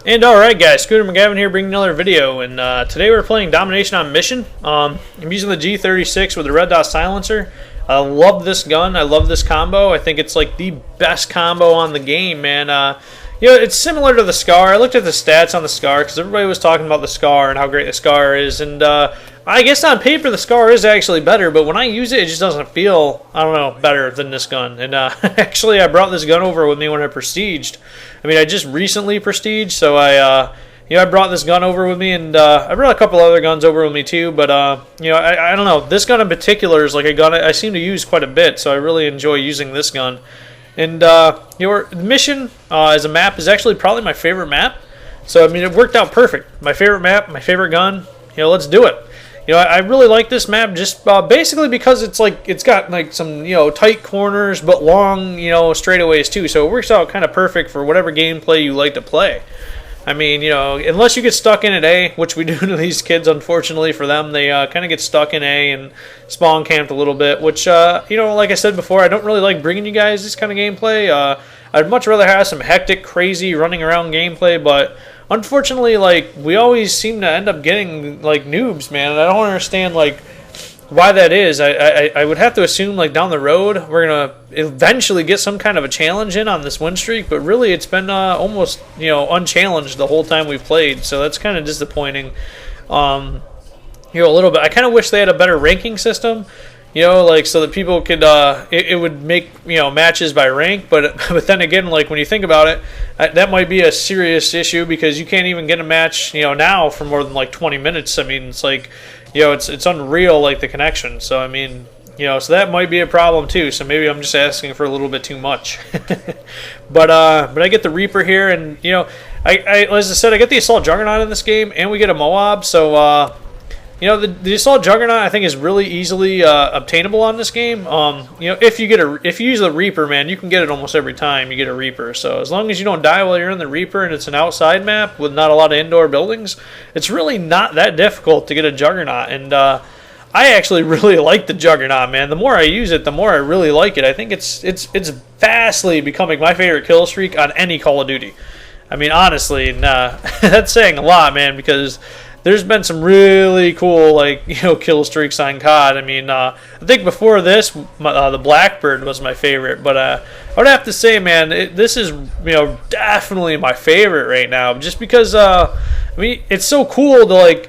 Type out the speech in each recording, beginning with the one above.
And alright guys, Scooter McGavin here bringing another video, and today we're playing Domination on Mission. I'm using the G36 with the red dot silencer. I love this gun, I love this combo. I think it's like the best combo on the game, man. It's similar to the Scar. I looked at the stats on the Scar because everybody was talking about the Scar and how great the Scar is, and I guess on paper the Scar is actually better, but when I use it, it just doesn't feel, I don't know, better than this gun. And actually, I brought this gun over with me when I prestiged. I mean, I just recently prestiged, so I brought this gun over with me, and I brought a couple other guns over with me too. But I don't know. This gun in particular is like a gun I seem to use quite a bit, so I really enjoy using this gun. And your mission as a map is actually probably my favorite map. So I mean, it worked out perfect. My favorite map, my favorite gun. Let's do it. I really like this map just basically because it's got like some tight corners but long straightaways too. So it works out kind of perfect for whatever gameplay you like to play. I mean, unless you get stuck in at A, which we do to these kids, unfortunately for them, they kind of get stuck in A and spawn camped a little bit, which, like I said before, I don't really like bringing you guys this kind of gameplay. I'd much rather have some hectic, crazy, running around gameplay, but unfortunately, we always seem to end up getting, noobs, man, and I don't understand, why that is. I would have to assume down the road we're gonna eventually get some kind of a challenge in on this win streak, but really it's been almost unchallenged the whole time we've played, so that's kind of disappointing. A little bit. I kind of wish they had a better ranking system, so that people could it would make matches by rank, but then again, when you think about it, that might be a serious issue because you can't even get a match now for more than 20 minutes. I mean, it's it's unreal, the connection. So I mean, so that might be a problem too. So maybe I'm just asking for a little bit too much. but I get the Reaper here, and as I said, I get the Assault Juggernaut in this game, and we get a MOAB. So the Assault Juggernaut I think is really easily obtainable on this game. If you use the Reaper, man, you can get it almost every time you get a Reaper. So as long as you don't die while you're in the Reaper and it's an outside map with not a lot of indoor buildings, it's really not that difficult to get a Juggernaut. And I actually really like the Juggernaut, man. The more I use it, the more I really like it. I think it's vastly becoming my favorite kill streak on any Call of Duty. I mean, honestly, and that's saying a lot, man, because there's been some really cool, kill streaks on COD. I mean, I think before this, the Blackbird was my favorite. But I would have to say, man, this is, definitely my favorite right now. Just because, I mean, it's so cool to,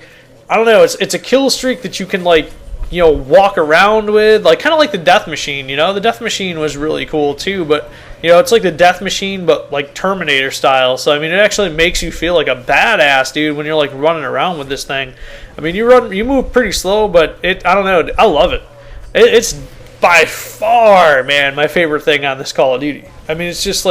I don't know, it's a kill streak that you can, walk around with. Kind of like the Death Machine, The Death Machine was really cool, too. But it's like the Death Machine, but Terminator style. So I mean, it actually makes you feel like a badass, dude, when you're running around with this thing. I mean, you move pretty slow, but I don't know, I love it. It's by far, man, my favorite thing on this Call of Duty. I mean, it's just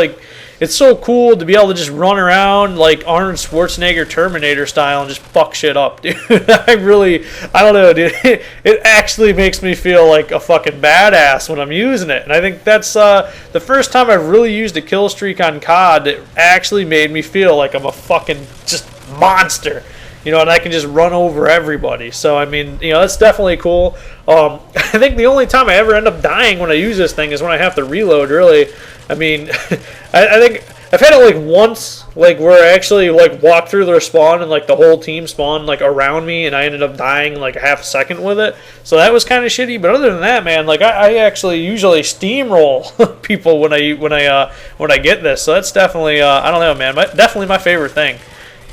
it's so cool to be able to just run around Arnold Schwarzenegger Terminator style and just fuck shit up, dude. I don't know, dude. It actually makes me feel like a fucking badass when I'm using it. And I think that's the first time I've really used a kill streak on COD that actually made me feel like I'm a fucking just monster. And I can just run over everybody. So, I mean, that's definitely cool. I think the only time I ever end up dying when I use this thing is when I have to reload, really. I mean, I think I've had it once, where I actually walked through their spawn and the whole team spawned around me, and I ended up dying a half a second with it. So that was kind of shitty. But other than that, man, I actually usually steamroll people when I get this. So that's definitely I don't know, man, definitely my favorite thing.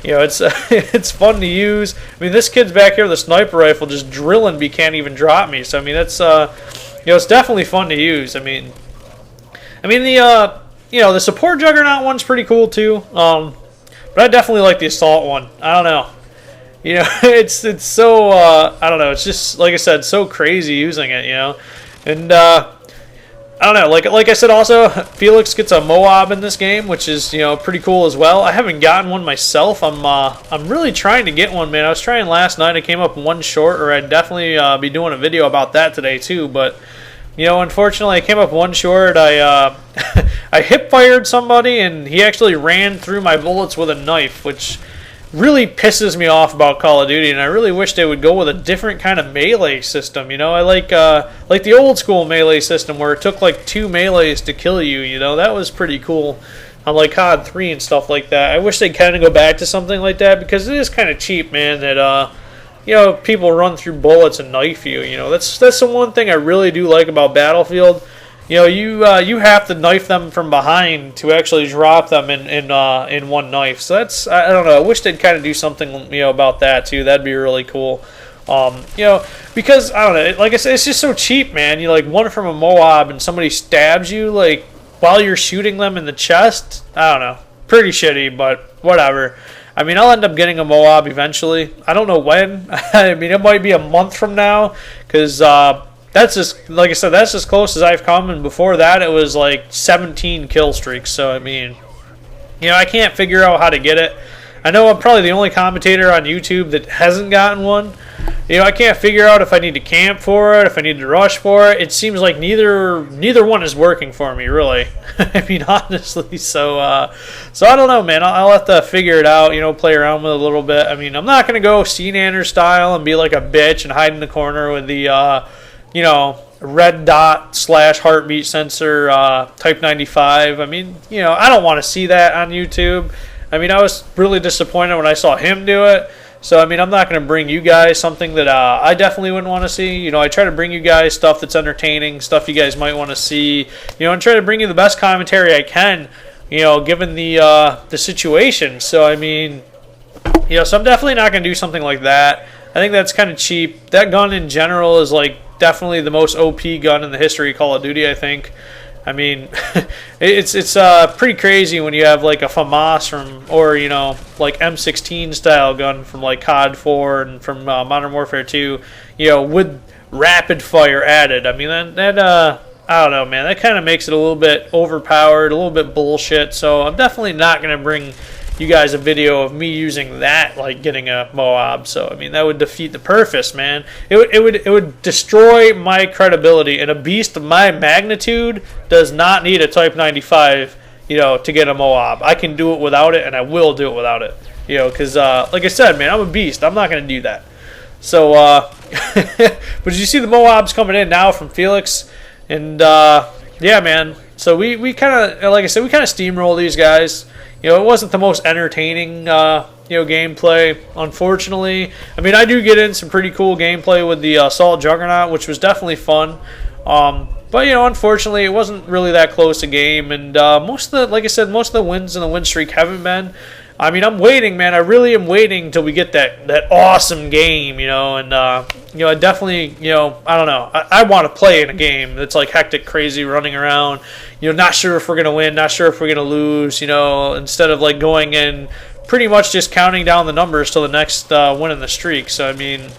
It's fun to use. I mean, this kid's back here with a sniper rifle just drilling me, can't even drop me. So I mean, that's it's definitely fun to use. I mean the support Juggernaut one's pretty cool too. But I definitely like the assault one. I don't know. It's so I don't know. It's just like I said, so crazy using it. And I don't know. Like I said, also Felix gets a MOAB in this game, which is pretty cool as well. I haven't gotten one myself. I'm really trying to get one, man. I was trying last night. I came up one short, or I'd definitely be doing a video about that today too. But unfortunately, I came up one short. I I hip fired somebody, and he actually ran through my bullets with a knife, which really pisses me off about Call of Duty, and I really wish they would go with a different kind of melee system. I like the old school melee system where it took 2 melees to kill you. That was pretty cool. on like COD 3 and stuff like that. I wish they'd kind of go back to something like that, because it is kind of cheap, man, that you know, people run through bullets and knife you. You know, that's the one thing I really do like about Battlefield. You know, you have to knife them from behind to actually drop them in one knife. So that's, I don't know. I wish they'd kind of do something, you know, about that too. That'd be really cool. You know, because I don't know. Like I said, it's just so cheap, man. You like one from a MOAB and somebody stabs you like while you're shooting them in the chest. I don't know. Pretty shitty, but whatever. I mean, I'll end up getting a MOAB eventually. I don't know when. I mean, it might be a month from now, because that's just, like I said, that's as close as I've come. And before that, it was like 17 kill streaks. So, I mean, you know, I can't figure out how to get it. I know I'm probably the only commentator on YouTube that hasn't gotten one. You know, I can't figure out if I need to camp for it, if I need to rush for it. It seems like neither one is working for me, really. I mean, honestly. So I don't know, man. I'll have to figure it out, you know, play around with it a little bit. I mean, I'm not going to go Steenander style and be like a bitch and hide in the corner with the, you know, red dot / heartbeat sensor Type 95. I mean, you know, I don't want to see that on YouTube. I mean, I was really disappointed when I saw him do it. So, I mean, I'm not going to bring you guys something that I definitely wouldn't want to see. You know, I try to bring you guys stuff that's entertaining, stuff you guys might want to see. You know, and try to bring you the best commentary I can, you know, given the situation. So, I mean, you know, so I'm definitely not going to do something like that. I think that's kind of cheap. That gun in general is, like, definitely the most OP gun in the history of Call of Duty, I think. I mean, it's pretty crazy when you have like a FAMAS from, or you know, like M16 style gun from like COD 4 and from Modern Warfare 2, you know, with rapid fire added. I mean, that I don't know, man. That kind of makes it a little bit overpowered, a little bit bullshit. So I'm definitely not gonna bring you guys a video of me using that, like getting a MOAB. So I mean, that would defeat the purpose, man. It would destroy my credibility, and a beast of my magnitude does not need a Type 95, you know, to get a MOAB. I can do it without it, and I will do it without it, you know, because like I said, man, I'm a beast. I'm not gonna do that. So but you see the MOABs coming in now from Felix, and yeah, man. So we kind of, like I said, we kind of steamroll these guys. You know, it wasn't the most entertaining, you know, gameplay, unfortunately. I mean, I do get in some pretty cool gameplay with the assault Juggernaut, which was definitely fun. But, you know, unfortunately, it wasn't really that close a game. And most of the, like I said, most of the wins in the win streak haven't been. I mean, I'm waiting, man. I really am waiting until we get that awesome game, you know. And, you know, I definitely, you know, I don't know. I want to play in a game that's like hectic, crazy, running around. You know, not sure if we're going to win, not sure if we're going to lose, you know, instead of like going in pretty much just counting down the numbers till the next win in the streak. So, I mean,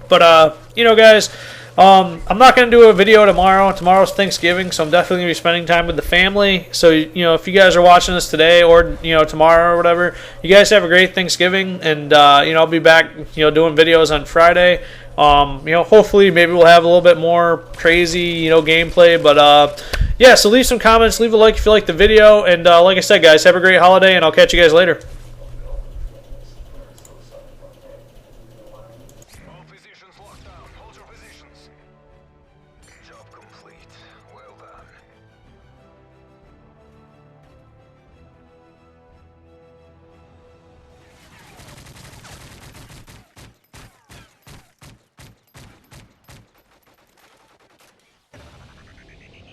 but, you know, guys, I'm not going to do a video tomorrow. Tomorrow's Thanksgiving, so I'm definitely going to be spending time with the family. So, you know, if you guys are watching this today or, you know, tomorrow or whatever, you guys have a great Thanksgiving. And, you know, I'll be back, you know, doing videos on Friday. You know, hopefully maybe we'll have a little bit more crazy, you know, gameplay. But, yeah, so leave some comments. Leave a like if you like the video. And, like I said, guys, have a great holiday, and I'll catch you guys later.